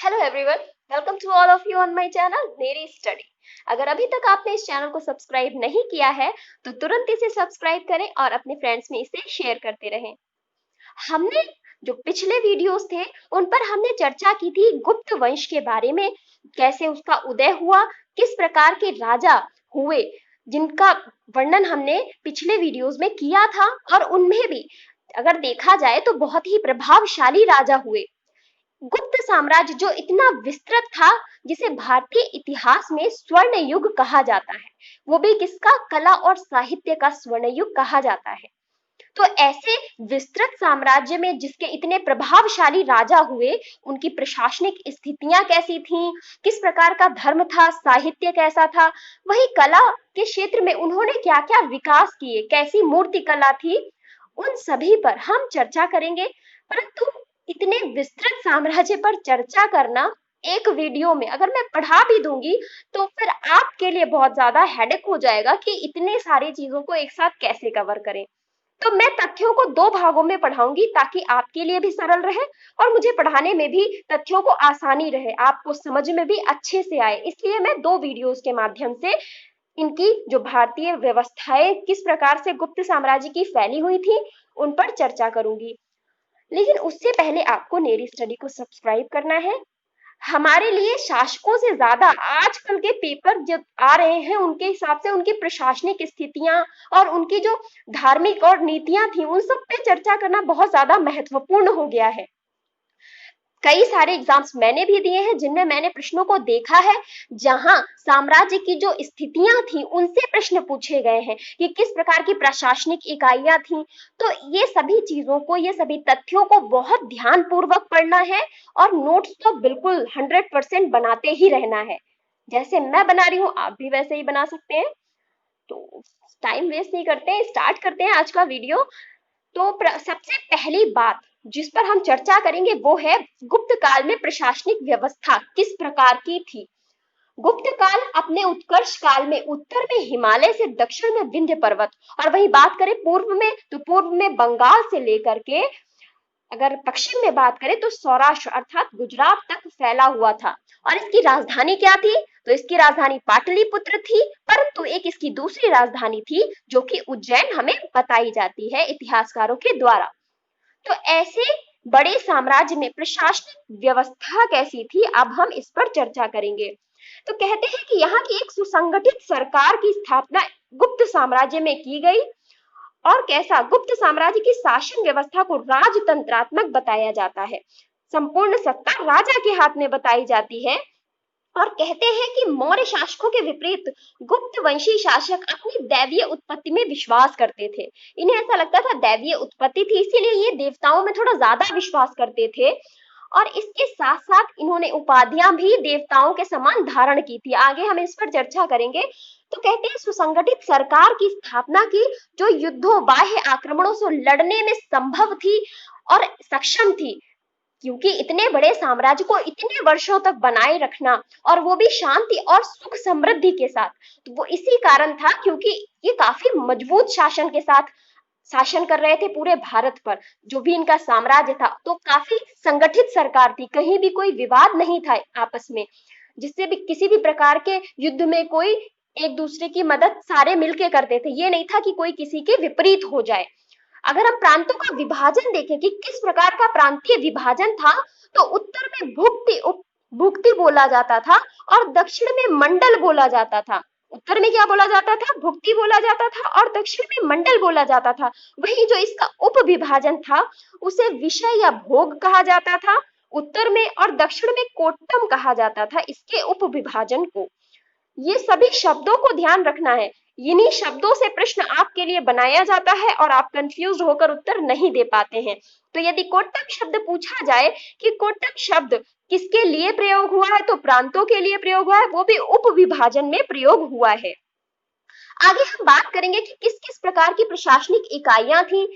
Hello everyone, welcome to all of you on my channel नेरी study. अगर अभी तक आपने इस चैनल को सब्सक्राइब नहीं किया है तो तुरंत इसे सब्सक्राइब करें और अपने फ्रेंड्स में इसे शेयर करते रहें। हमने जो पिछले वीडियोस थे उन पर हमने चर्चा की थी गुप्त वंश के बारे में, कैसे उसका उदय हुआ, किस प्रकार के राजा हुए जिनका वर्णन हमने पिछले वीडियोस में किया था। और उनमें भी अगर देखा जाए तो बहुत ही प्रभावशाली राजा हुए। गुप्त साम्राज्य जो इतना विस्तृत था, जिसे भारतीय इतिहास में स्वर्ण युग कहा जाता है, वो भी किसका, कला और साहित्य का स्वर्ण युग कहा जाता है। तो ऐसे विस्तृत साम्राज्य में जिसके इतने प्रभावशाली राजा हुए, उनकी प्रशासनिक स्थितियां कैसी थीं, किस प्रकार का धर्म था, साहित्य कैसा था, वही कला के क्षेत्र में उन्होंने क्या क्या विकास किए, कैसी मूर्ति कला थी, उन सभी पर हम चर्चा करेंगे। परंतु इतने विस्तृत साम्राज्य पर चर्चा करना एक वीडियो में अगर मैं पढ़ा भी दूंगी तो फिर आपके लिए बहुत ज्यादा हेडेक हो जाएगा कि इतने सारी चीजों को एक साथ कैसे कवर करें। तो मैं तथ्यों को दो भागों में पढ़ाऊंगी ताकि आपके लिए भी सरल रहे और मुझे पढ़ाने में भी तथ्यों को आसानी रहे, आपको समझ में भी अच्छे से आए। इसलिए मैं दो वीडियोस के माध्यम से इनकी जो भारतीय व्यवस्थाएं किस प्रकार से गुप्त साम्राज्य की फैली हुई थी उन पर चर्चा करूंगी। लेकिन उससे पहले आपको नेरी स्टडी को सब्सक्राइब करना है। हमारे लिए शासकों से ज्यादा आजकल के पेपर जो आ रहे हैं उनके हिसाब से उनकी प्रशासनिक स्थितियां और उनकी जो धार्मिक और नीतियां थी उन सब पे चर्चा करना बहुत ज्यादा महत्वपूर्ण हो गया है। कई सारे एग्जाम्स मैंने भी दिए हैं जिनमें मैंने प्रश्नों को देखा है, जहां साम्राज्य की जो स्थितियां थी उनसे प्रश्न पूछे गए हैं कि किस प्रकार की प्रशासनिक इकाइयां थी। तो ये सभी चीजों को, ये सभी तथ्यों को बहुत ध्यान पूर्वक पढ़ना है और नोट्स तो बिल्कुल 100% बनाते ही रहना है। जैसे मैं बना रही हूँ आप भी वैसे ही बना सकते हैं। तो टाइम वेस्ट नहीं करते हैं, स्टार्ट करते हैं आज का वीडियो। तो सबसे पहली बात जिस पर हम चर्चा करेंगे वो है गुप्त काल में प्रशासनिक व्यवस्था किस प्रकार की थी। गुप्त काल अपने उत्कर्ष काल में उत्तर में हिमालय से दक्षिण में विंध्य पर्वत, और वही बात करें पूर्व में तो पूर्व में बंगाल से लेकर के अगर पश्चिम में बात करें तो सौराष्ट्र अर्थात गुजरात तक फैला हुआ था। और इसकी राजधानी क्या थी, तो इसकी राजधानी पाटलिपुत्र थी, परंतु एक इसकी दूसरी राजधानी थी जो कि उज्जैन हमें बताई जाती है इतिहासकारों के द्वारा। तो ऐसे बड़े साम्राज्य में प्रशासनिक व्यवस्था कैसी थी, अब हम इस पर चर्चा करेंगे। तो कहते हैं कि यहाँ की एक सुसंगठित सरकार की स्थापना गुप्त साम्राज्य में की गई। और कैसा, गुप्त साम्राज्य की शासन व्यवस्था को राजतंत्रात्मक बताया जाता है, संपूर्ण सत्ता राजा के हाथ में बताई जाती है। और कहते हैं कि मौर्य शासकों के विपरीत गुप्त वंशी शासक अपनी दैवीय उत्पत्ति में विश्वास करते थे। इन्हें ऐसा लगता था दैवीय उत्पत्ति थी, इसीलिए ये देवताओं में थोड़ा ज्यादा विश्वास करते थे। और इसके साथ साथ इन्होंने उपाधियां भी देवताओं के समान धारण की थी, आगे हम इस पर चर्चा करेंगे। तो कहते हैं सुसंगठित सरकार की स्थापना की जो युद्धों, बाह्य आक्रमणों से लड़ने में संभव थी और सक्षम थी, क्योंकि इतने बड़े साम्राज्य को इतने वर्षों तक बनाए रखना और वो भी शांति और सुख समृद्धि के साथ, तो वो इसी कारण था क्योंकि ये काफी मजबूत शासन के साथ शासन कर रहे थे पूरे भारत पर। जो भी इनका साम्राज्य था तो काफी संगठित सरकार थी, कहीं भी कोई विवाद नहीं था आपस में, जिससे भी किसी भी प्रकार के युद्ध में कोई एक दूसरे की मदद सारे मिलके करते थे, ये नहीं था कि कोई किसी के विपरीत हो जाए। अगर हम प्रांतों का विभाजन देखें कि किस प्रकार का प्रांतीय विभाजन था, तो उत्तर में भुक्ति बोला जाता था और दक्षिण में मंडल बोला जाता था। उत्तर में क्या बोला जाता था, भुक्ति बोला जाता था, और दक्षिण में मंडल बोला जाता था। वही जो इसका उप विभाजन था उसे विषय या भोग कहा जाता था उत्तर में, और दक्षिण में कोट्टम कहा जाता था इसके उप विभाजन को। ये सभी शब्दों को ध्यान रखना है, इन्हीं शब्दों से प्रश्न आपके लिए बनाया जाता है और आप कंफ्यूज होकर उत्तर नहीं दे पाते हैं। तो यदि कोट्टम शब्द पूछा जाए कि कोट्टम शब्द किसके लिए प्रयोग हुआ है, तो प्रांतों के लिए प्रयोग हुआ है, वो भी उप विभाजन में प्रयोग हुआ है। आगे हम बात करेंगे कि किस किस प्रकार की प्रशासनिक इकाइयां थी।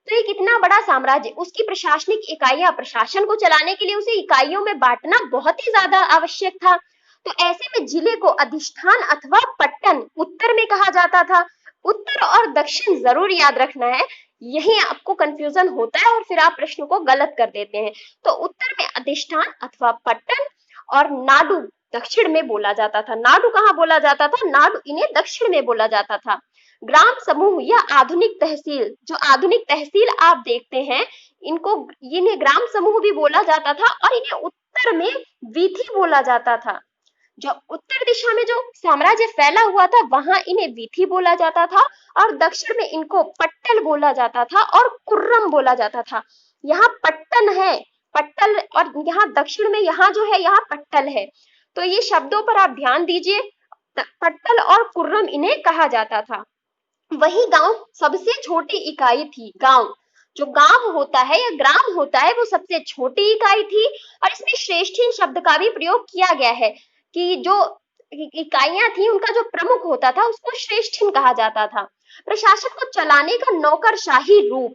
तो एक इतना बड़ा साम्राज्य, उसकी प्रशासनिक इकाइयां, प्रशासन को चलाने के लिए उसे इकाइयों में बांटना बहुत ही ज्यादा आवश्यक था। तो ऐसे में जिले को अधिष्ठान अथवा पट्टन उत्तर में कहा जाता था। उत्तर और दक्षिण जरूर याद रखना है, यही आपको कंफ्यूजन होता है और फिर आप प्रश्न को गलत कर देते हैं। तो उत्तर में अधिष्ठान अथवा पट्टन और नाडु दक्षिण में बोला जाता था। नाडु कहाँ बोला जाता था? नाडु इन्हें दक्षिण में बोला जाता था। ग्राम समूह या आधुनिक तहसील, जो आधुनिक तहसील आप देखते हैं, इन्हें ग्राम समूह भी बोला जाता था और इन्हें उत्तर में वीथी बोला जाता था। जब उत्तर दिशा में जो साम्राज्य फैला हुआ था वहां इन्हें वीथी बोला जाता था और दक्षिण में इनको पट्टल बोला जाता था और कुर्रम बोला जाता था। यहाँ पट्टन है, पट्टल, और यहाँ दक्षिण में यहाँ जो है यहाँ पट्टल है। तो ये शब्दों पर आप ध्यान दीजिए, पट्टल और कुर्रम इन्हें कहा जाता था। वही गांव सबसे छोटी इकाई थी। गांव, जो गांव होता है या ग्राम होता है, वो सबसे छोटी इकाई थी और इसमें श्रेष्ठीन शब्द का भी प्रयोग किया गया है कि जो इकाइयां थी उनका जो प्रमुख होता था उसको श्रेष्ठीन कहा जाता था। प्रशासन को चलाने का नौकरशाही रूप,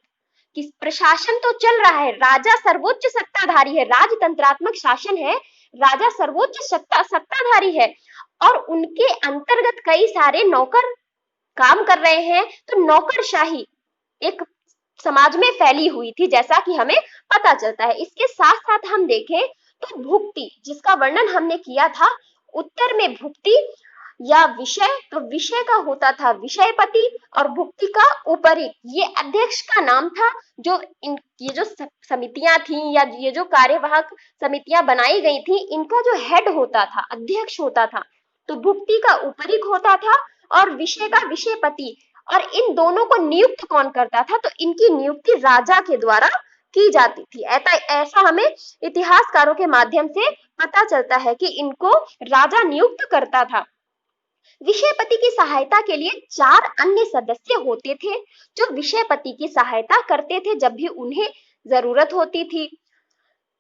कि प्रशासन तो चल रहा है, राजा सर्वोच्च सत्ताधारी है, राजतंत्रात्मक शासन है, राजा सर्वोच्च सत्ताधारी है और उनके अंतर्गत कई सारे नौकर काम कर रहे हैं। तो नौकरशाही एक समाज में फैली हुई थी, जैसा कि हमें पता चलता है। इसके साथ साथ हम देखें तो भुक्ति, जिसका वर्णन हमने किया था, उत्तर में भुक्ति या विषय, तो विषय का होता था विषयपति और भुक्ति का उपरी, ये अध्यक्ष का नाम था। ये जो समितियां थी या ये जो कार्यवाहक समितियां बनाई गई थी, इनका जो हेड होता था, अध्यक्ष होता था, तो भुक्ति का उपरी होता था और विषय का विषयपति। और इन दोनों को नियुक्त कौन करता था? तो इनकी नियुक्ति राजा के द्वारा की जाती थी। ऐसा हमें इतिहासकारों के माध्यम से पता चलता है कि इनको राजा नियुक्त करता था। विषयपति की सहायता के लिए 4 अन्य सदस्य होते थे जो विषयपति की सहायता करते थे जब भी उन्हें जरूरत होती थी।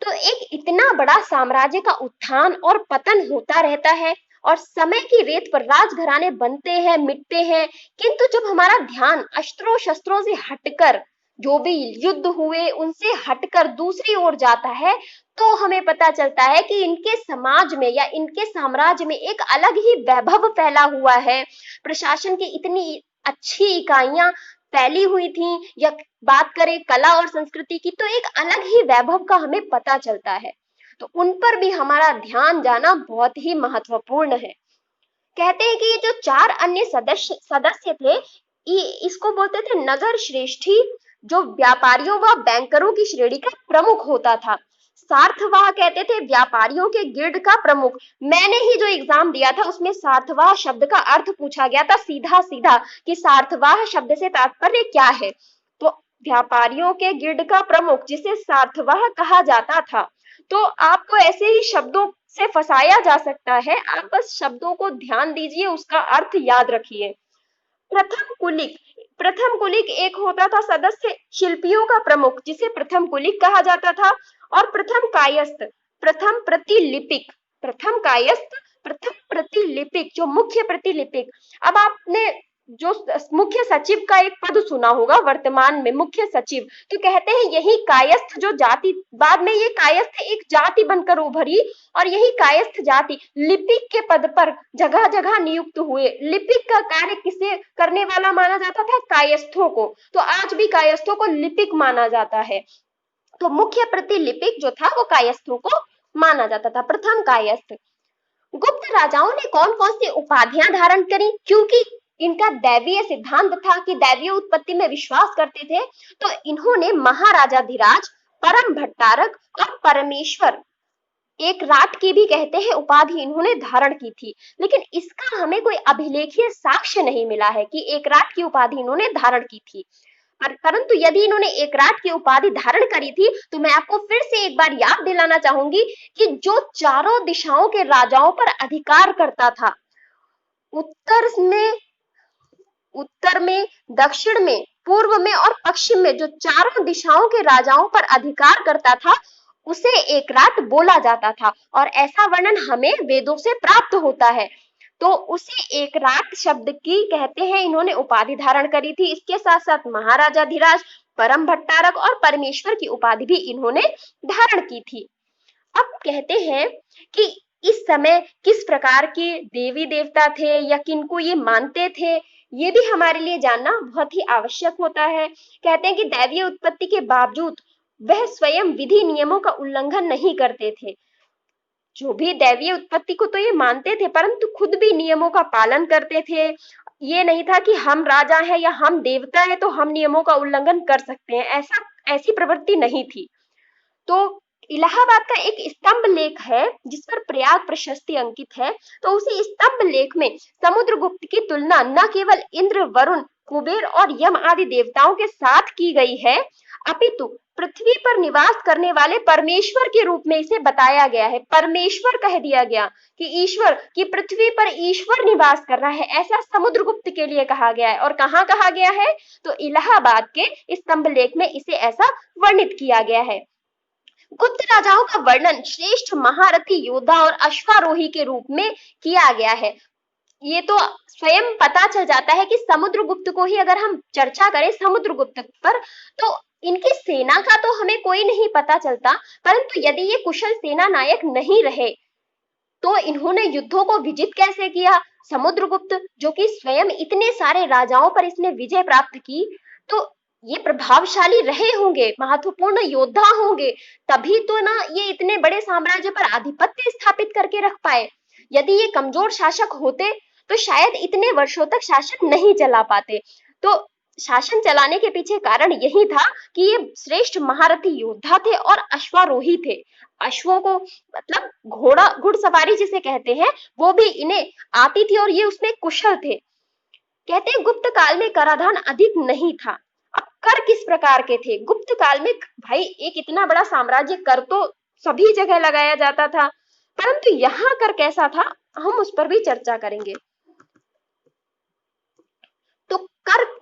तो एक इतना बड़ा साम्राज्य का उत्थान और पतन होता रहता है और समय की रेत पर राजघराने बनते हैं, मिटते हैं, किंतु जब हमारा ध्यान अस्त्रों शस्त्रों से हटकर, जो भी युद्ध हुए उनसे हटकर दूसरी ओर जाता है, तो हमें पता चलता है कि इनके समाज में या इनके साम्राज्य में एक अलग ही वैभव फैला हुआ है। प्रशासन की इतनी अच्छी इकाइयां फैली हुई थी, या बात करें कला और संस्कृति की, तो एक अलग ही वैभव का हमें पता चलता है। तो उन पर भी हमारा ध्यान जाना बहुत ही महत्वपूर्ण है। कहते हैं कि ये जो 4 अन्य सदस्य थे, इसको बोलते थे नगर श्रेष्ठी, जो व्यापारियों व बैंकरों की श्रेणी का प्रमुख होता था। सार्थवाह कहते थे व्यापारियों के गिल्ड का प्रमुख। मैंने ही जो एग्जाम दिया था उसमें सार्थवाह शब्द का अर्थ पूछा गया था सीधा सीधा, कि सार्थवाह शब्द से तात्पर्य क्या है। तो व्यापारियों के गिल्ड का प्रमुख, जिसे सार्थवाह कहा जाता था। तो आपको ऐसे ही शब्दों से फंसाया जा सकता है, आप बस शब्दों को ध्यान दीजिए, उसका अर्थ याद रखिए। प्रथम कुलिक एक होता था सदस्य शिल्पियों का प्रमुख, जिसे प्रथम कुलिक कहा जाता था। और प्रथम कायस्थ, प्रथम प्रतिलिपिक, प्रथम कायस्थ, प्रथम प्रतिलिपिक, जो मुख्य प्रतिलिपिक। अब आपने जो मुख्य सचिव का एक पद सुना होगा वर्तमान में, मुख्य सचिव, तो कहते हैं यही कायस्थ जो जाति, बाद में ये कायस्थ एक जाति बनकर उभरी और यही कायस्थ जाति लिपिक के पद पर जगह जगह नियुक्त हुए। लिपिक का कार्य किसे करने वाला माना जाता था? कायस्थों को। तो आज भी कायस्थों को लिपिक माना जाता है। तो मुख्य प्रतिलिपिक जो था वो कायस्थों को माना जाता था, प्रथम कायस्थ। गुप्त राजाओं ने कौन कौन सी उपाधियां धारण करी? क्योंकि इनका दैवीय सिद्धांत था कि दैवीय उत्पत्ति में विश्वास करते थे, तो इन्होंने महाराजाधिराज, परम भट्टारक और परमेश्वर, एक राट की भी कहते हैं उपाधि इन्होंने धारण की थी। लेकिन इसका हमें कोई अभिलेखीय साक्ष्य नहीं मिला है कि एक राट की उपाधि इन्होंने धारण की थी। परंतु यदि इन्होंने एक राट की उपाधि धारण करी थी, तो मैं आपको फिर से एक बार याद दिलाना चाहूंगी कि जो चारों दिशाओं के राजाओं पर अधिकार करता था, उत्तर में, दक्षिण में, पूर्व में और पश्चिम में, जो चारों दिशाओं के राजाओं पर अधिकार करता था, उसे एक राट बोला जाता था। और ऐसा वर्णन हमें वेदों से प्राप्त होता है। तो उसी एक राट शब्द की कहते हैं इन्होंने उपाधि धारण करी थी। इसके साथ साथ महाराजाधिराज, परम भट्टारक और परमेश्वर की उपाधि भी इन्होंने धारण की थी। अब कहते हैं कि इस समय किस प्रकार के देवी देवता थे या किनको ये मानते थे, ये भी हमारे लिए जानना बहुत ही आवश्यक होता है। कहते हैं कि दैवीय उत्पत्ति के बावजूद वह स्वयं विधि नियमों का उल्लंघन नहीं करते थे। जो भी दैवीय उत्पत्ति को तो ये मानते थे, परंतु खुद भी नियमों का पालन करते थे। ये नहीं था कि हम राजा हैं या हम देवता हैं तो हम नियमों का उल्लंघन कर सकते हैं, ऐसी प्रवृत्ति नहीं थी। तो इलाहाबाद का एक स्तंभ लेख है जिस पर प्रयाग प्रशस्ति अंकित है। तो उसी स्तंभ लेख में समुद्रगुप्त की तुलना न केवल इंद्र, वरुण, कुबेर और यम आदि देवताओं के साथ की गई है, अपितु पृथ्वी पर निवास करने वाले परमेश्वर के रूप में इसे बताया गया है। परमेश्वर कह दिया गया कि ईश्वर, कि पृथ्वी पर ईश्वर निवास कर रहा है, ऐसा समुद्रगुप्त के लिए कहा गया है। और कहाँ कहा गया है? तो इलाहाबाद के स्तंभ लेख में इसे ऐसा वर्णित किया गया है। गुप्त राजाओं का वर्णन श्रेष्ठ महारथी योद्धा और अश्वारोही के रूप में किया गया है। ये तो स्वयं पता चल जाता है कि समुद्रगुप्त को ही अगर हम चर्चा करें समुद्रगुप्त पर, तो इनकी सेना का तो हमें कोई नहीं पता चलता, परंतु यदि ये कुशल सेना नायक नहीं रहे तो इन्होंने युद्धों को विजित कैसे किया? समुद्रगुप्त जो कि स्वयं इतने सारे राजाओं पर इसने विजय प्राप्त की, तो ये प्रभावशाली रहे होंगे, महत्वपूर्ण योद्धा होंगे, तभी तो ना ये इतने बड़े साम्राज्य पर आधिपत्य स्थापित करके रख पाए। यदि ये कमजोर शासक होते तो शायद इतने वर्षों तक शासन नहीं चला पाते। तो शासन चलाने के पीछे कारण यही था कि ये श्रेष्ठ महारथी योद्धा थे और अश्वारोही थे। अश्वों को मतलब घोड़ा, घुड़सवारी जिसे कहते हैं, वो भी इन्हें आती थी और ये उसमें कुशल थे। कहते हैं गुप्त काल में कराधान अधिक नहीं था। अब कर किस प्रकार के थे गुप्त काल में? भाई एक इतना बड़ा साम्राज्य, कर तो सभी जगह लगाया जाता था, परंतु यहाँ कर कैसा था हम उस पर भी चर्चा करेंगे। तो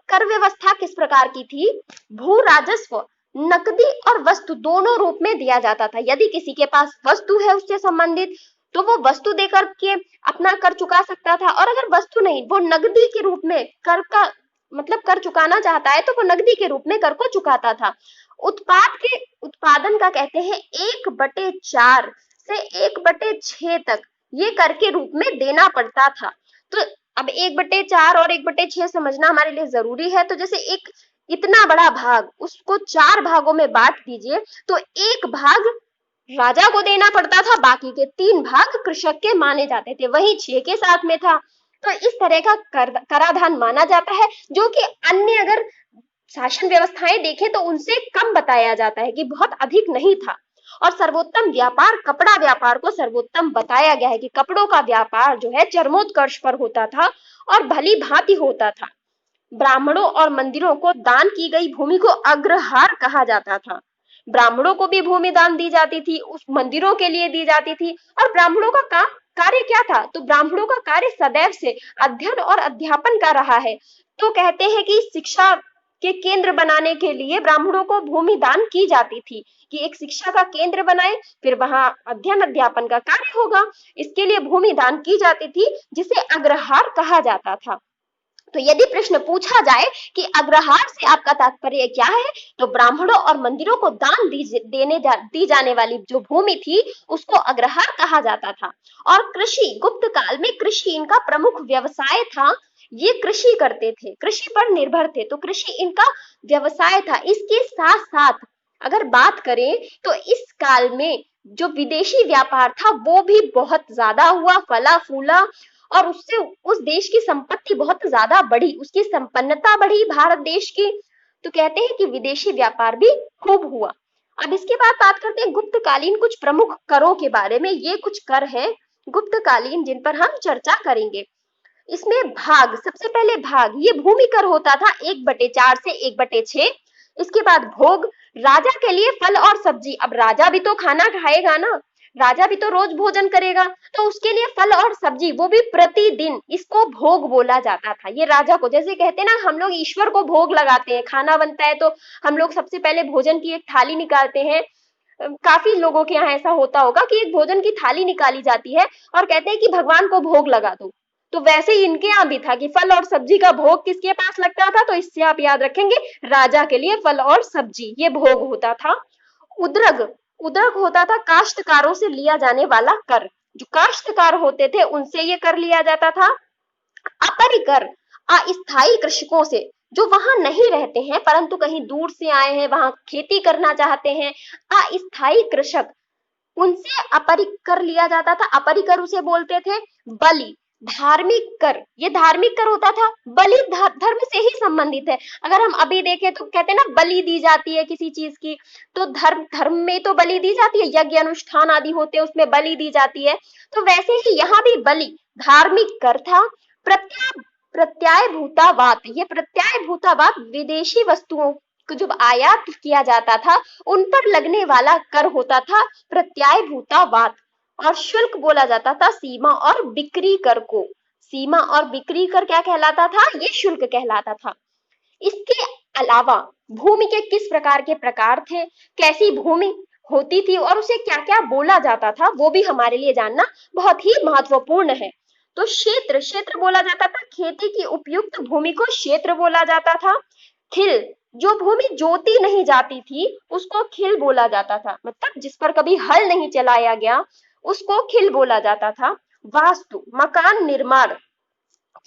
कर व्यवस्था किस प्रकार की थी? भू राजस्व नकदी और वस्तु दोनों रूप में दिया जाता था। यदि किसी के पास वस्तु है उससे संबंधित तो वो वस्तु देकर के अपना कर चुका सकता था, और अगर वस्तु नहीं, वो नकदी के रूप में कर का मतलब कर चुकाना चाहता है तो वो नकदी के रूप में कर को चुकाता था। उत्पाद के उत्पादन का कहते हैं 1/4 से 1/6 तक ये कर के रूप में देना पड़ता था। तो अब 1/4 और 1/6 समझना हमारे लिए जरूरी है। तो जैसे एक इतना बड़ा भाग, उसको 4 भागों में बांट दीजिए, तो एक भाग राजा को देना पड़ता था, बाकी के 3 भाग कृषक के माने जाते थे, वही 6 के साथ में था। तो इस तरह का कराधान माना जाता है, जो कि अन्य अगर शासन व्यवस्थाएं देखें तो उनसे कम बताया जाता है, कि बहुत अधिक नहीं था। और सर्वोत्तम व्यापार कपड़ा व्यापार को सर्वोत्तम बताया गया है कि कपड़ों का व्यापार जो है चरमोत्कर्ष पर होता था और भली भांति होता था। ब्राह्मणों और मंदिरों को दान की गई भूमि को अग्रहार कहा जाता था। ब्राह्मणों को भी भूमि दान दी जाती थी, उस मंदिरों के लिए दी जाती थी। और ब्राह्मणों का काम कार्य क्या था? तो ब्राह्मणों का कार्य सदैव से अध्ययन और अध्यापन का रहा है। तो कहते हैं कि शिक्षा के केंद्र बनाने के लिए ब्राह्मणों को भूमि दान की जाती थी, कि एक शिक्षा का केंद्र बनाए, फिर वहां अध्ययन अध्यापन का कार्य होगा, इसके लिए भूमि दान की जाती थी, जिसे अग्रहार कहा जाता था। तो यदि प्रश्न पूछा जाए कि अग्रहार से आपका तात्पर्य क्या है, तो ब्राह्मणों और मंदिरों को दान दी जाने वाली जो भूमि थी उसको अग्रहार कहा जाता था। और कृषि, गुप्त काल में कृषि इनका प्रमुख व्यवसाय था। ये कृषि करते थे, कृषि पर निर्भर थे, तो कृषि इनका व्यवसाय था। इसके साथ साथ अगर बात करें तो इस काल में जो विदेशी व्यापार था वो भी बहुत ज्यादा हुआ, फला फूला, और उससे उस देश की संपत्ति बहुत ज्यादा बढ़ी, उसकी संपन्नता बढ़ी भारत देश की। तो कहते हैं कि विदेशी व्यापार भी खूब हुआ। अब इसके बाद बात करते हैं गुप्तकालीन कुछ प्रमुख करों के बारे में। ये कुछ कर हैं गुप्तकालीन जिन पर हम चर्चा करेंगे। इसमें भाग, सबसे पहले भाग, ये भूमि कर होता था 1/4 से 1/6। इसके बाद भोग, राजा के लिए फल और सब्जी। अब राजा भी तो खाना खाएगा ना, राजा भी तो रोज भोजन करेगा, तो उसके लिए फल और सब्जी, वो भी प्रतिदिन, इसको भोग बोला जाता था। ये राजा को, जैसे कहते हैं ना हम लोग ईश्वर को भोग लगाते हैं, खाना बनता है तो हम लोग सबसे पहले भोजन की एक थाली निकालते हैं। काफी लोगों के यहाँ ऐसा होता होगा कि एक भोजन की थाली निकाली जाती है और कहते हैं कि भगवान को भोग लगा दो। तो वैसे ही इनके यहाँ भी था कि फल और सब्जी का भोग किसके पास लगता था? तो इससे आप याद रखेंगे, राजा के लिए फल और सब्जी ये भोग होता था। उद्रग, उद्रक होता था काश्तकारों से लिया जाने वाला कर। जो काश्तकार होते थे उनसे ये कर लिया जाता था। अपरिकर, अस्थायी कृषकों से, जो वहां नहीं रहते हैं परंतु कहीं दूर से आए हैं, वहां खेती करना चाहते हैं, अस्थायी कृषक, उनसे अपरिक कर लिया जाता था। अपरिकर उसे बोलते थे बलि। धार्मिक कर, ये धार्मिक कर होता था, बलि धर्म से ही संबंधित है। अगर हम अभी देखें तो कहते हैं ना बलि दी जाती है किसी चीज की, तो धर्म में तो बलि दी जाती है, यज्ञ अनुष्ठान आदि होते हैं उसमें बलि दी जाती है। तो वैसे ही यहाँ भी बलि धार्मिक कर था। प्रत्याय भूतावाद, ये प्रत्याय भूतावाद विदेशी वस्तुओं को जब आयात किया जाता था उन पर लगने वाला कर होता था प्रत्याय भूतावाद। और शुल्क बोला जाता था सीमा और बिक्री कर को। सीमा और बिक्री कर क्या कहलाता था? ये शुल्क कहलाता था। इसके अलावा भूमि के किस प्रकार के प्रकार थे, कैसी भूमि होती थी और उसे क्या क्या बोला जाता था, वो भी हमारे लिए जानना बहुत ही महत्वपूर्ण है। तो क्षेत्र, क्षेत्र बोला जाता था खेती की उपयुक्त भूमि को क्षेत्र बोला जाता था। खिल, जो भूमि जोती नहीं जाती थी उसको खिल बोला जाता था, मतलब जिस पर कभी हल नहीं चलाया गया उसको खिल बोला जाता था। वास्तु, मकान निर्माण,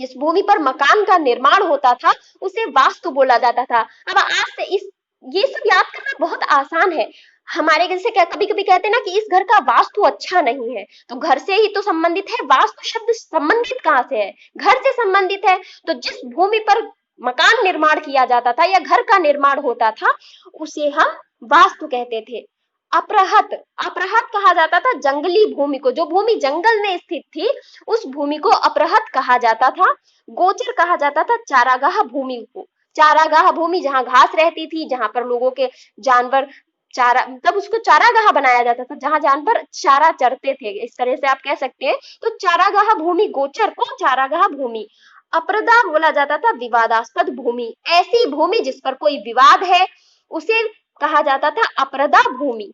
जिस भूमि पर मकान का निर्माण होता था उसे वास्तु बोला जाता था। अब आज से इस ये सब याद करना बहुत आसान है। हमारे जैसे कभी कभी कहते हैं ना कि इस घर का वास्तु अच्छा नहीं है, तो घर से ही तो संबंधित है, वास्तु शब्द संबंधित कहाँ से है? घर से संबंधित है। तो जिस भूमि पर मकान निर्माण किया जाता था या घर का निर्माण होता था उसे हम वास्तु कहते थे। अपरहत, अपरहत कहा जाता था जंगली भूमि को, जो भूमि जंगल में स्थित थी उस भूमि को अपरहत कहा जाता था। गोचर कहा जाता था चारागाह भूमि को। चारागाह भूमि जहां घास रहती थी, जहां पर लोगों के जानवर चारा, मतलब उसको चारागाह बनाया जाता था जहां जानवर चारा चरते थे, इस तरह से आप कह सकते हैं। तो चारागाह भूमि, गोचर को चारागाह भूमि। अप्रदा बोला जाता था विवादास्पद भूमि, ऐसी भूमि जिस पर कोई विवाद है उसे कहा जाता था अप्रदा भूमि।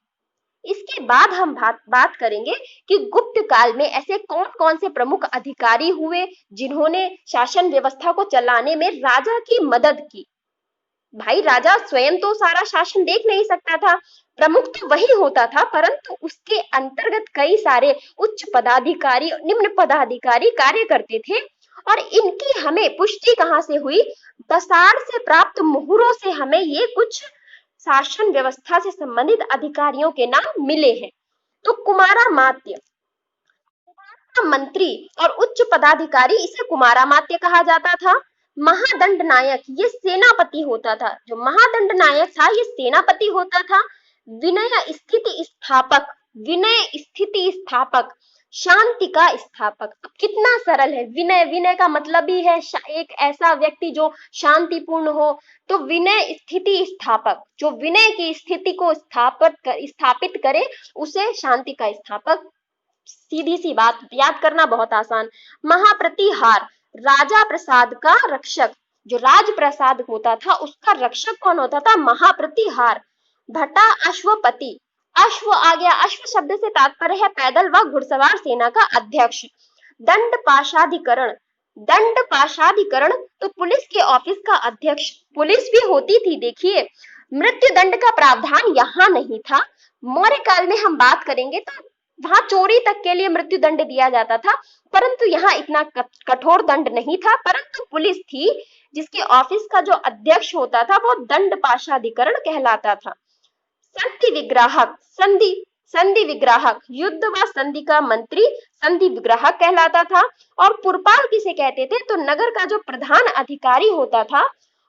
इसके बाद हम बात करेंगे कि गुप्त काल में ऐसे कौन कौन से प्रमुख अधिकारी हुए जिन्होंने शासन व्यवस्था को चलाने में राजा की मदद की। भाई राजा स्वयं तो सारा शासन देख नहीं सकता था, प्रमुख तो वही होता था, परंतु उसके अंतर्गत कई सारे उच्च पदाधिकारी, निम्न पदाधिकारी कार्य करते थे। और इनकी हमें पुष्टि कहाँ से हुई? दसार से प्राप्त मुहरों से हमें ये कुछ शासन व्यवस्था से संबंधित अधिकारियों के नाम मिले हैं। तो कुमारामात्य, मंत्री और उच्च पदाधिकारी, इसे कुमारामात्य कहा जाता था। महादंड नायक, ये सेनापति होता था। जो महादंड नायक था ये सेनापति होता था। विनय स्थिति स्थापक, विनय स्थिति स्थापक, शांति का स्थापक। कितना सरल है, विनय, विनय का मतलब ही है एक ऐसा व्यक्ति जो शांतिपूर्ण हो। तो विनय स्थिति स्थापक, जो विनय की स्थिति को स्थापित करे उसे शांति का स्थापक। सीधी सी बात, याद करना बहुत आसान। महाप्रतिहार, राजा प्रसाद का रक्षक, जो राज प्रसाद होता था उसका रक्षक कौन होता था? महाप्रतिहार। भटा अश्वपति, अश्व आ गया, अश्व शब्द से तात्पर्य है पैदल व घुड़सवार सेना का अध्यक्ष। दंड पाशाधिकरण, दंड पाशाधिकरण तो पुलिस के ऑफिस का अध्यक्ष, पुलिस भी होती थी। देखिए मृत्यु दंड का प्रावधान यहाँ नहीं था। मौर्य काल में हम बात करेंगे तो वहां चोरी तक के लिए मृत्यु दंड दिया जाता था, परंतु यहाँ इतना कठोर दंड नहीं था। परंतु पुलिस थी जिसके ऑफिस का जो अध्यक्ष होता था वो दंड पाशाधिकरण कहलाता था। संधि विग्राहक, संधि विग्राहक, युद्ध व संधि का मंत्री संधि विग्राहक कहलाता था। और पुरपाल किसे कहते थे? तो नगर का जो प्रधान अधिकारी होता था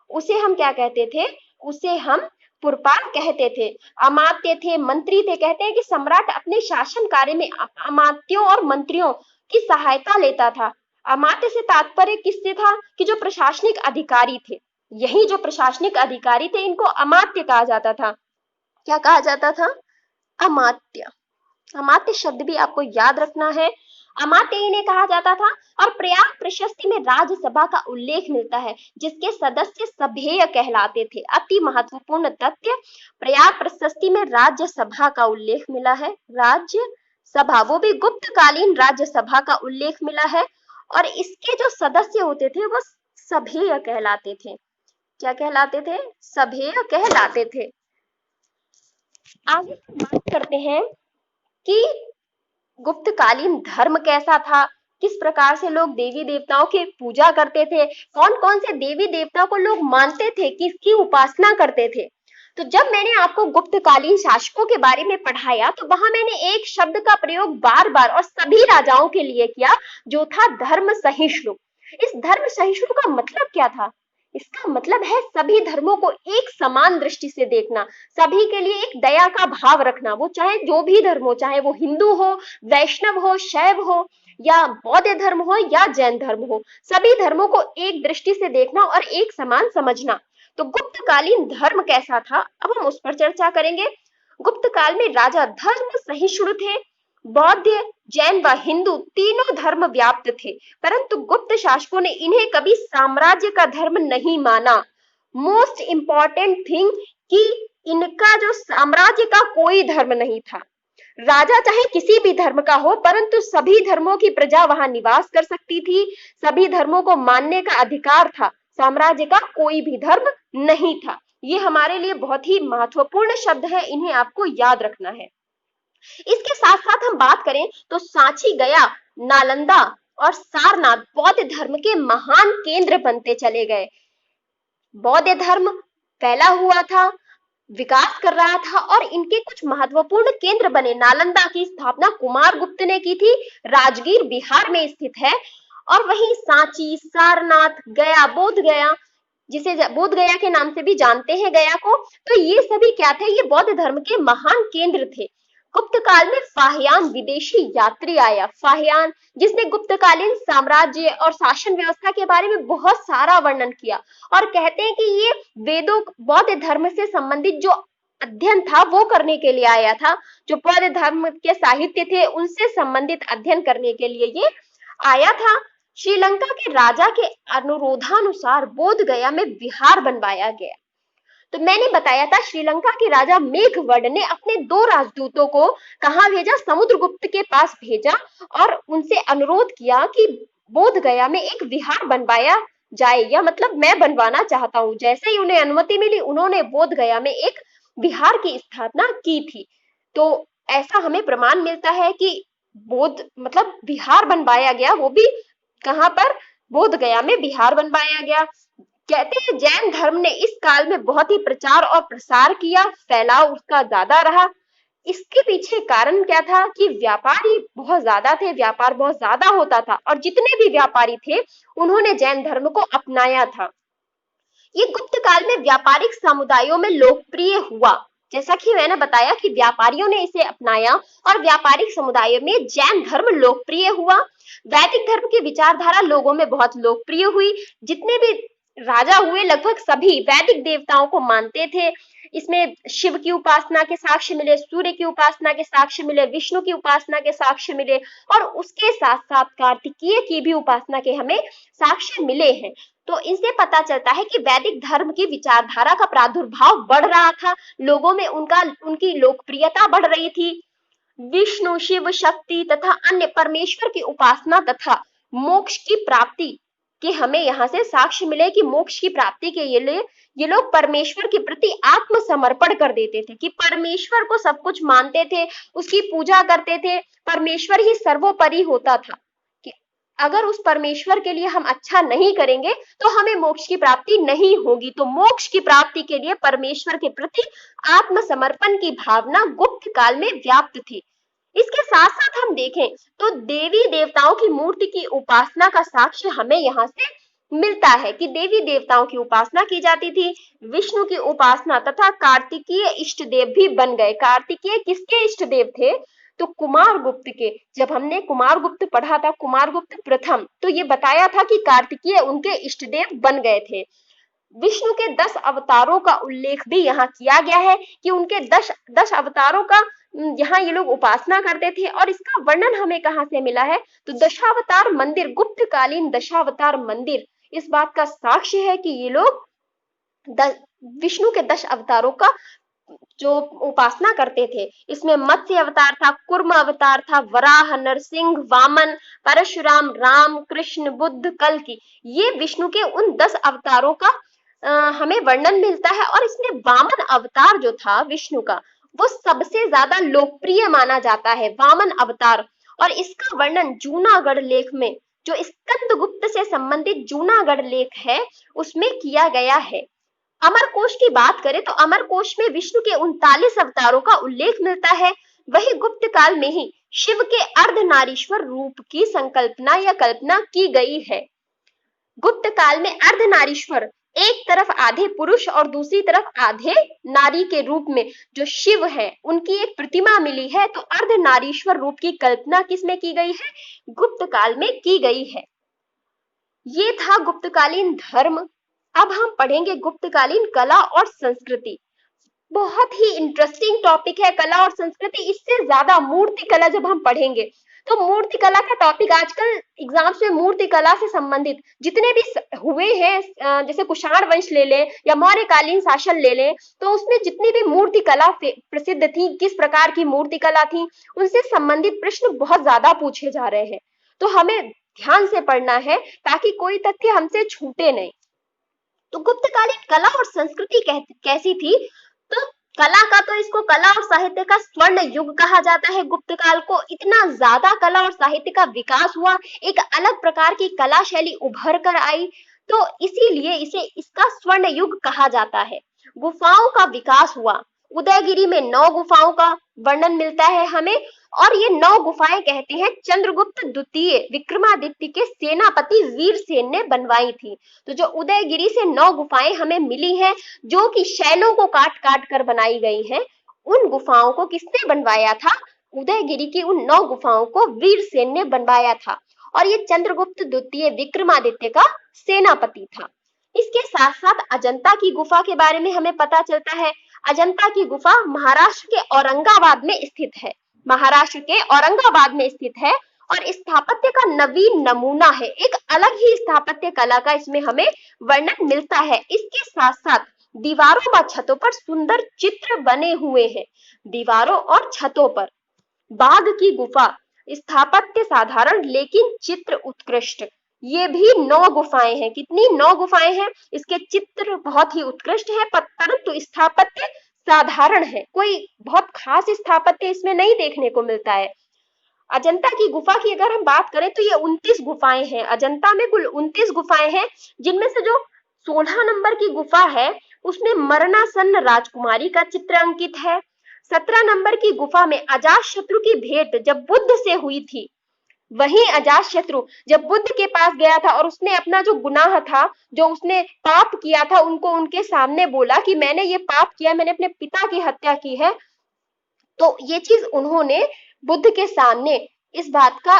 उसे हम क्या कहते थे? उसे हम पुरपाल कहते थे। अमात्य थे, मंत्री थे। कहते हैं कि सम्राट अपने शासन कार्य में अमात्यों और मंत्रियों की सहायता लेता था। अमात्य से तात्पर्य किससे था? कि जो प्रशासनिक अधिकारी थे, यही जो प्रशासनिक अधिकारी थे इनको अमात्य कहा जाता था। क्या कहा जाता था? अमात्य। अमात्य शब्द भी आपको याद रखना है, अमात्य इन्हें कहा जाता था। और प्रयाग प्रशस्ति में राज्यसभा का उल्लेख मिलता है जिसके सदस्य सभेय कहलाते थे। अति महत्वपूर्ण तथ्य, प्रयाग प्रशस्ति में राज्यसभा का उल्लेख मिला है। राज्यसभा, वो भी गुप्तकालीन राज्यसभा का उल्लेख मिला है। और इसके जो सदस्य होते थे वो सभेय कहलाते थे। क्या कहलाते थे? सभेय कहलाते थे। आगे बात करते हैं कि गुप्तकालीन धर्म कैसा था, किस प्रकार से लोग देवी देवताओं की पूजा करते थे, कौन कौन से देवी देवताओं को लोग मानते थे, किसकी उपासना करते थे। तो जब मैंने आपको गुप्तकालीन शासकों के बारे में पढ़ाया तो वहां मैंने एक शब्द का प्रयोग बार बार और सभी राजाओं के लिए किया, जो था धर्म सहिष्णु। इस धर्म सहिष्णु का मतलब क्या था? इसका मतलब है सभी धर्मों को एक समान दृष्टि से देखना, सभी के लिए एक दया का भाव रखना, वो चाहे जो भी धर्म हो, चाहे वो हिंदू हो, वैष्णव हो, शैव हो, या बौद्ध धर्म हो या जैन धर्म हो, सभी धर्मों को एक दृष्टि से देखना और एक समान समझना। तो गुप्तकालीन धर्म कैसा था, अब हम उस पर चर्चा करेंगे। गुप्त काल में राजा धर्म सहिष्णु थे। बौद्ध, जैन व हिंदू तीनों धर्म व्याप्त थे, परंतु गुप्त शासकों ने इन्हें कभी साम्राज्य का धर्म नहीं माना। मोस्ट इंपॉर्टेंट थिंग कि इनका जो साम्राज्य का कोई धर्म नहीं था। राजा चाहे किसी भी धर्म का हो, परंतु सभी धर्मों की प्रजा वहां निवास कर सकती थी, सभी धर्मों को मानने का अधिकार था। साम्राज्य का कोई भी धर्म नहीं था। ये हमारे लिए बहुत ही महत्वपूर्ण शब्द है, इन्हें आपको याद रखना है। इसके साथ साथ हम बात करें तो सांची, गया, नालंदा और सारनाथ बौद्ध धर्म के महान केंद्र बनते चले गए। बौद्ध धर्म फैला हुआ था, विकास कर रहा था और इनके कुछ महत्वपूर्ण केंद्र बने। नालंदा की स्थापना कुमारगुप्त ने की थी, राजगीर बिहार में स्थित है। और वहीं सांची, सारनाथ, गया, बोध गया, जिसे बोध गया के नाम से भी जानते हैं गया को, तो ये सभी क्या थे? ये बौद्ध धर्म के महान केंद्र थे। गुप्त काल में फाहियान विदेशी यात्री आया। फाहियान, जिसने गुप्तकालीन साम्राज्य और शासन व्यवस्था के बारे में बहुत सारा वर्णन किया और कहते हैं कि ये वेदों, बौद्ध धर्म से संबंधित जो अध्ययन था वो करने के लिए आया था। जो बौद्ध धर्म के साहित्य थे उनसे संबंधित अध्ययन करने के लिए ये आया था। श्रीलंका के राजा के अनुरोधानुसार बोध गया में विहार बनवाया गया। तो मैंने बताया था श्रीलंका के राजा मेघवर्ण ने अपने 2 राजदूतों को कहाँ भेजा? समुद्रगुप्त के पास भेजा और उनसे अनुरोध किया कि बोध गया में एक विहार बनवाया जाए, या मतलब मैं बनवाना चाहता हूँ। जैसे ही उन्हें अनुमति मिली, उन्होंने बोध गया में एक विहार की स्थापना की थी। तो ऐसा हमें प्रमाण मिलता है कि बोध मतलब विहार बनवाया गया, वो भी कहाँ पर? बोध गया में विहार बनवाया गया। कहते हैं जैन धर्म ने इस काल में बहुत ही प्रचार और प्रसार किया, फैलाव उसका ज्यादा रहा। इसके पीछे कारण क्या था? कि व्यापारी बहुत ज्यादा थे, व्यापार बहुत ज्यादा होता था और जितने भी व्यापारी थे उन्होंने जैन धर्म को अपनाया था। ये गुप्त काल में व्यापारिक समुदायों में लोकप्रिय हुआ। जैसा कि मैंने बताया कि व्यापारियों ने इसे अपनाया और व्यापारिक समुदायों में जैन धर्म लोकप्रिय हुआ। वैदिक धर्म की विचारधारा लोगों में बहुत लोकप्रिय हुई। जितने भी राजा हुए लगभग सभी वैदिक देवताओं को मानते थे। इसमें शिव की उपासना के साक्ष्य मिले, सूर्य की उपासना के साक्ष्य मिले, विष्णु की उपासना के साक्ष्य मिले और उसके साथ साथ कार्तिकेय की भी उपासना के हमें साक्ष्य मिले हैं। तो इससे पता चलता है कि वैदिक धर्म की विचारधारा का प्रादुर्भाव बढ़ रहा था, लोगों में उनकी लोकप्रियता बढ़ रही थी। विष्णु, शिव, शक्ति तथा अन्य परमेश्वर की उपासना तथा मोक्ष की प्राप्ति कि हमें यहाँ से साक्ष्य मिले कि मोक्ष की प्राप्ति के लिए ये लोग परमेश्वर के प्रति आत्मसमर्पण कर देते थे, कि परमेश्वर को सब कुछ मानते थे, उसकी पूजा करते थे। परमेश्वर ही सर्वोपरि होता था कि अगर उस परमेश्वर के लिए हम अच्छा नहीं करेंगे तो हमें मोक्ष की प्राप्ति नहीं होगी। तो मोक्ष की प्राप्ति के लिए परमेश्वर के प्रति आत्मसमर्पण की भावना गुप्त काल में व्याप्त थी। इसके साथ साथ हम देखें तो देवी देवताओं की मूर्ति की उपासना का साक्ष्य हमें यहाँ से मिलता है कि देवी देवताओं की उपासना की जाती थी। विष्णु की उपासना तथा कार्तिकीय इष्ट देव भी बन गए। कार्तिकेय किसके इष्ट देव थे? तो कुमारगुप्त के। जब हमने कुमारगुप्त पढ़ा था, कुमारगुप्त प्रथम, तो ये बताया था कि कार्तिकेय उनके इष्ट देव बन गए थे। विष्णु के 10 अवतारों का उल्लेख भी यहाँ किया गया है कि उनके 10 अवतारों का यहाँ ये लोग उपासना करते थे। और इसका वर्णन हमें कहाँ से मिला है? तो दशावतार मंदिर, गुप्तकालीन दशावतार मंदिर इस बात का साक्ष्य है कि ये लोग विष्णु के 10 अवतारों का जो उपासना करते थे। इसमें मत्स्य अवतार था, कुर्म अवतार था, वराह, नरसिंह, वामन, परशुराम, राम, कृष्ण, बुद्ध, कल्कि, ये विष्णु के उन 10 अवतारों का हमें वर्णन मिलता है। और इसमें वामन अवतार जो था विष्णु का, वो सबसे ज्यादा लोकप्रिय माना जाता है, वामन अवतार। और इसका वर्णन जूनागढ़ लेख में, जो स्कंदगुप्त से संबंधित जूनागढ़ लेख है, उसमें किया गया है। अमरकोश की बात करें तो अमरकोश में विष्णु के 39 अवतारों का उल्लेख मिलता है। वही गुप्त काल में ही शिव के अर्धनारीश्वर रूप की संकल्पना या कल्पना की गई है। गुप्त काल में अर्धनारीश्वर, एक तरफ आधे पुरुष और दूसरी तरफ आधे नारी के रूप में जो शिव है उनकी एक प्रतिमा मिली है। तो अर्धनारीश्वर रूप की कल्पना किसमें की गई है? गुप्त काल में की गई है। ये था गुप्तकालीन धर्म। अब हम पढ़ेंगे गुप्तकालीन कला और संस्कृति। बहुत ही इंटरेस्टिंग टॉपिक है कला और संस्कृति। इससे ज्यादा मूर्ति कला जब हम पढ़ेंगे तो मूर्ति कला का टॉपिक आजकल एग्जाम्स में मूर्ति कला से संबंधित जितने भी हुए हैं, जैसे कुषाण वंश ले लें या मौर्यकालीन शासन ले लें, तो उसमें जितनी भी मूर्ति कला प्रसिद्ध थी, किस प्रकार की मूर्ति कला थी, उनसे संबंधित प्रश्न बहुत ज्यादा पूछे जा रहे हैं। तो हमें ध्यान से पढ़ना है ताकि कोई तथ्य हमसे छूटे नहीं। तो गुप्तकालीन कला और संस्कृति कैसी थी? तो कला का तो इसको कला और साहित्य का स्वर्ण युग कहा जाता है। गुप्त काल को इतना ज्यादा कला और साहित्य का विकास हुआ, एक अलग प्रकार की कला शैली उभर कर आई, तो इसीलिए इसे इसका स्वर्ण युग कहा जाता है। गुफाओं का विकास हुआ। उदयगिरी में 9 गुफाओं का वर्णन मिलता है हमें, और ये 9 गुफाएं कहते हैं चंद्रगुप्त द्वितीय विक्रमादित्य के सेनापति वीरसेन ने बनवाई थी। तो जो उदयगिरी से 9 गुफाएं हमें मिली हैं, जो कि शैलों को काट काट कर बनाई गई हैं, उन गुफाओं को किसने बनवाया था? उदयगिरी की उन 9 गुफाओं को वीरसेन ने बनवाया था, और ये चंद्रगुप्त द्वितीय विक्रमादित्य का सेनापति था। इसके साथ साथ अजंता की गुफा के बारे में हमें पता चलता है। अजंता की गुफा महाराष्ट्र के औरंगाबाद में स्थित है। महाराष्ट्र के औरंगाबाद में स्थित है, और स्थापत्य का नवीन नमूना है। एक अलग ही स्थापत्य कला का इसमें हमें वर्णन मिलता है। इसके साथ साथ दीवारों व छतों पर सुंदर चित्र बने हुए हैं। दीवारों और छतों पर बाघ की गुफा, स्थापत्य साधारण लेकिन चित्र उत्कृष्ट। ये भी 9 गुफाएं हैं। कितनी? 9 गुफाएं हैं। इसके चित्र बहुत ही उत्कृष्ट है, परंतु स्थापत्य साधारण है। कोई बहुत खास स्थापत्य इसमें नहीं देखने को मिलता है। अजंता की गुफा की अगर हम बात करें तो ये 29 गुफाएं हैं। अजंता में कुल 29 गुफाएं हैं, जिनमें से जो 16 नंबर की गुफा है उसमें मरणासन्न राजकुमारी का चित्र अंकित है। 17 नंबर की गुफा में अजातशत्रु की भेंट जब बुद्ध से हुई थी, वहीं अजातशत्रु जब बुद्ध के पास गया था और उसने अपना जो गुनाह था, जो उसने पाप किया था, उनको उनके सामने बोला कि मैंने ये पाप किया, मैंने अपने पिता की हत्या की है, तो ये चीज उन्होंने बुद्ध के सामने इस बात का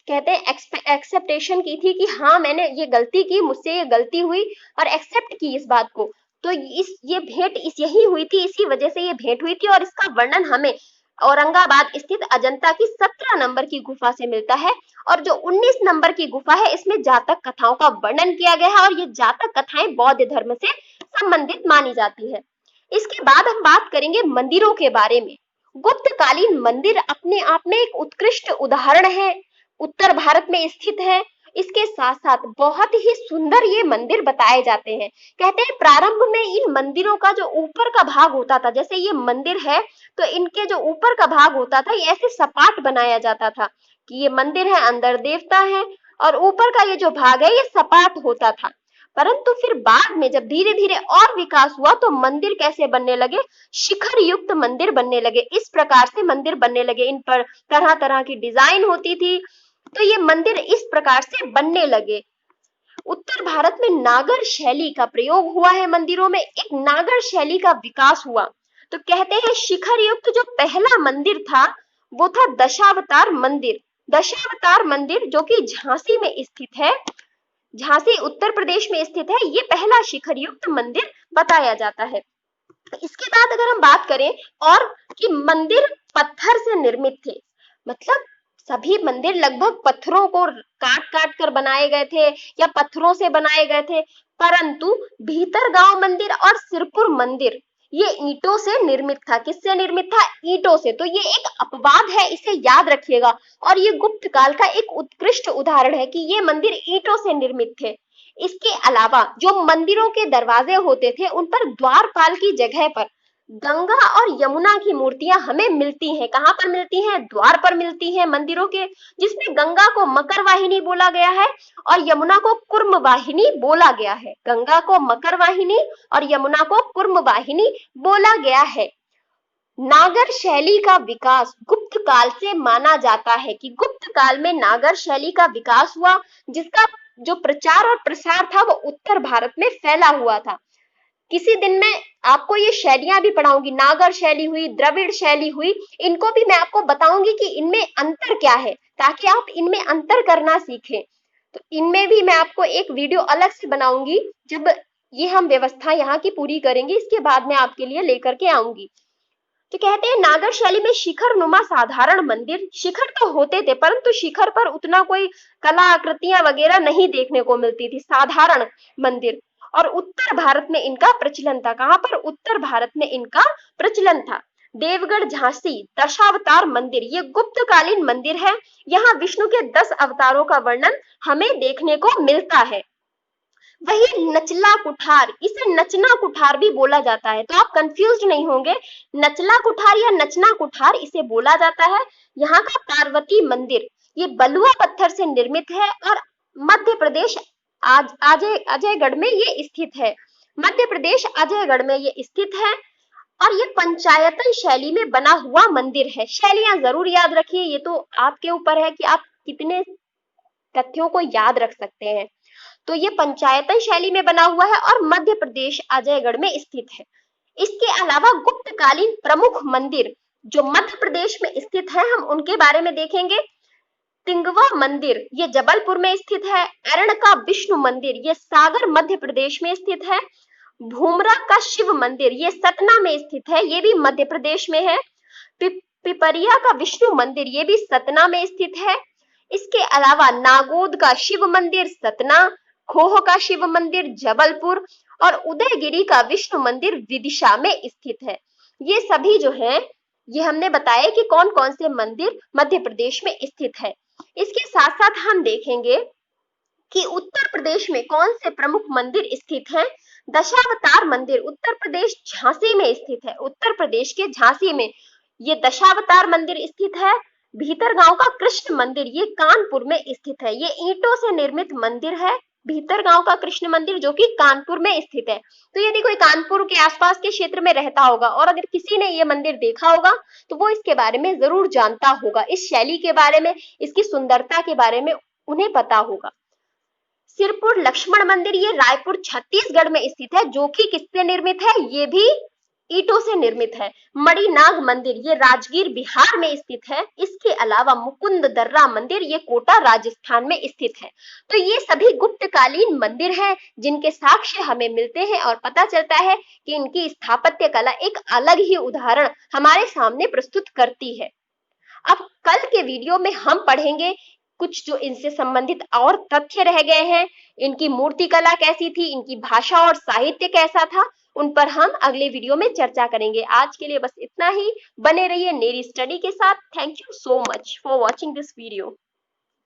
कहते हैं एक्सेप्टेशन की थी कि हाँ मैंने ये गलती की, मुझसे ये गलती हुई, और एक्सेप्ट की इस बात को। तो ये भेंट यही हुई थी, इसी वजह से ये भेंट हुई थी, और इसका वर्णन हमें औरंगाबाद स्थित अजंता की 17 नंबर की गुफा से मिलता है। और जो 19 नंबर की गुफा है इसमें जातक कथाओं का वर्णन किया गया है, और ये जातक कथाएं बौद्ध धर्म से संबंधित मानी जाती है। इसके बाद हम बात करेंगे मंदिरों के बारे में। गुप्तकालीन मंदिर अपने आप में एक उत्कृष्ट उदाहरण है, उत्तर भारत में स्थित है। इसके साथ साथ बहुत ही सुंदर ये मंदिर बताए जाते हैं। कहते हैं प्रारंभ में इन मंदिरों का जो ऊपर का भाग होता था, जैसे ये मंदिर है तो इनके जो ऊपर का भाग होता था ये ऐसे सपाट बनाया जाता था कि ये मंदिर है, अंदर देवता है, और ऊपर का ये जो भाग है ये सपाट होता था। परंतु फिर बाद में जब धीरे धीरे और विकास हुआ तो मंदिर कैसे बनने लगे? शिखर युक्त मंदिर बनने लगे। इस प्रकार से मंदिर बनने लगे, इन पर तरह तरह की डिजाइन होती थी, तो ये मंदिर इस प्रकार से बनने लगे। उत्तर भारत में नागर शैली का प्रयोग हुआ है मंदिरों में, एक नागर शैली का विकास हुआ। तो कहते हैं शिखर युक्त जो पहला मंदिर था वो था दशावतार मंदिर। दशावतार मंदिर जो कि झांसी में स्थित है, झांसी उत्तर प्रदेश में स्थित है, ये पहला शिखर युक्त मंदिर बताया जाता है। इसके बाद अगर हम बात करें और कि मंदिर पत्थर से निर्मित थे, मतलब सभी मंदिर लगभग पत्थरों को काट काट कर बनाए गए थे या पत्थरों से बनाए गए थे, परंतु भीतरगांव मंदिर और सिरपुर मंदिर ये ईंटों से निर्मित था। किससे निर्मित था? ईंटों से। तो ये एक अपवाद है, इसे याद रखिएगा, और ये गुप्त काल का एक उत्कृष्ट उदाहरण है कि ये मंदिर ईंटों से निर्मित थे। इसके अलावा जो मंदिरों के दरवाजे होते थे उन पर द्वारपाल की जगह पर गंगा और यमुना की मूर्तियां हमें मिलती हैं। कहाँ पर मिलती हैं? द्वार पर मिलती हैं मंदिरों के, जिसमें गंगा को मकर वाहिनी बोला गया है और यमुना को कुर्म वाहिनी बोला गया है। गंगा को मकर वाहिनी और यमुना को कुर्म वाहिनी बोला गया है। नागर शैली का विकास गुप्त काल से माना जाता है कि गुप्त काल में नागर शैली का विकास हुआ, जिसका जो प्रचार और प्रसार था वो उत्तर भारत में फैला हुआ था। किसी दिन मैं आपको ये शैलियां भी पढ़ाऊंगी, नागर शैली हुई, द्रविड़ शैली हुई, इनको भी मैं आपको बताऊंगी कि इनमें अंतर क्या है, ताकि आप इनमें अंतर करना सीखें। तो इनमें भी मैं आपको एक वीडियो अलग से बनाऊंगी, जब ये हम व्यवस्था यहाँ की पूरी करेंगे, इसके बाद मैं आपके लिए लेकर के आऊंगी। तो कहते हैं नागर शैली में शिखर नुमा साधारण मंदिर, शिखर तो होते थे परंतु शिखर पर उतना कोई कला आकृतियां वगैरह नहीं देखने को मिलती थी, साधारण मंदिर। और उत्तर भारत में इनका प्रचलन था। कहाँ पर? उत्तर भारत में इनका प्रचलन था। देवगढ़ झांसी दशावतार मंदिर, ये गुप्तकालीन मंदिर है। यहाँ विष्णु के 10 अवतारों का वर्णन हमें देखने को मिलता है। वही नचला कुठार, इसे नचना कुठार भी बोला जाता है, तो आप कंफ्यूज नहीं होंगे। नचला कुठार या नचना कुठार इसे बोला जाता है। यहाँ का पार्वती मंदिर ये बलुआ पत्थर से निर्मित है और मध्य प्रदेश अजयगढ़ में ये स्थित है। मध्य प्रदेश अजयगढ़ में ये स्थित है और ये पंचायतन शैली में बना हुआ मंदिर है। शैलियां जरूर याद रखिए, ये तो आपके ऊपर है कि आप कितने तथ्यों को याद रख सकते हैं। तो ये पंचायतन शैली में बना हुआ है और मध्य प्रदेश अजयगढ़ में स्थित है। इसके अलावा गुप्तकालीन प्रमुख मंदिर जो मध्य प्रदेश में स्थित है, हम उनके बारे में देखेंगे। तिंगवा मंदिर ये जबलपुर में स्थित है। एरण का विष्णु मंदिर ये सागर मध्य प्रदेश में स्थित है। भूमरा का शिव मंदिर ये सतना में स्थित है, ये भी मध्य प्रदेश में है। पिपरिया का विष्णु मंदिर ये भी सतना में स्थित है। इसके अलावा नागोद का शिव मंदिर सतना, खोह का शिव मंदिर जबलपुर और उदयगिरी का विष्णु मंदिर विदिशा में स्थित है। ये सभी जो है ये हमने बताया कि कौन कौन से मंदिर मध्य प्रदेश में स्थित है। इसके साथ साथ हम देखेंगे कि उत्तर प्रदेश में कौन से प्रमुख मंदिर स्थित हैं। दशावतार मंदिर उत्तर प्रदेश झांसी में स्थित है। उत्तर प्रदेश के झांसी में ये दशावतार मंदिर स्थित है। भीतरगांव का कृष्ण मंदिर ये कानपुर में स्थित है। ये ईंटों से निर्मित मंदिर है, भीतरगांव का कृष्ण मंदिर, जो कि कानपुर में स्थित है। तो यदि कोई कानपुर के आसपास के क्षेत्र में रहता होगा और अगर किसी ने ये मंदिर देखा होगा तो वो इसके बारे में जरूर जानता होगा, इस शैली के बारे में, इसकी सुंदरता के बारे में उन्हें पता होगा। सिरपुर लक्ष्मण मंदिर ये रायपुर छत्तीसगढ़ में स्थित है, जो कि किससे निर्मित है? ये भी ईंटों से निर्मित है। मणिनाग मंदिर ये राजगीर बिहार में स्थित है। इसके अलावा मुकुंद दर्रा मंदिर ये कोटा राजस्थान में स्थित है। तो ये सभी गुप्तकालीन मंदिर हैं जिनके साक्ष्य हमें मिलते हैं और पता चलता है कि इनकी स्थापत्य कला एक अलग ही उदाहरण हमारे सामने प्रस्तुत करती है। अब कल के वीडियो में हम पढ़ेंगे कुछ जो इनसे संबंधित और तथ्य रह गए हैं। इनकी मूर्ति कला कैसी थी, इनकी भाषा और साहित्य कैसा था, उन पर हम अगले वीडियो में चर्चा करेंगे। आज के लिए बस इतना ही। बने रहिए नेरी स्टडी के साथ। Thank you so much for watching this video.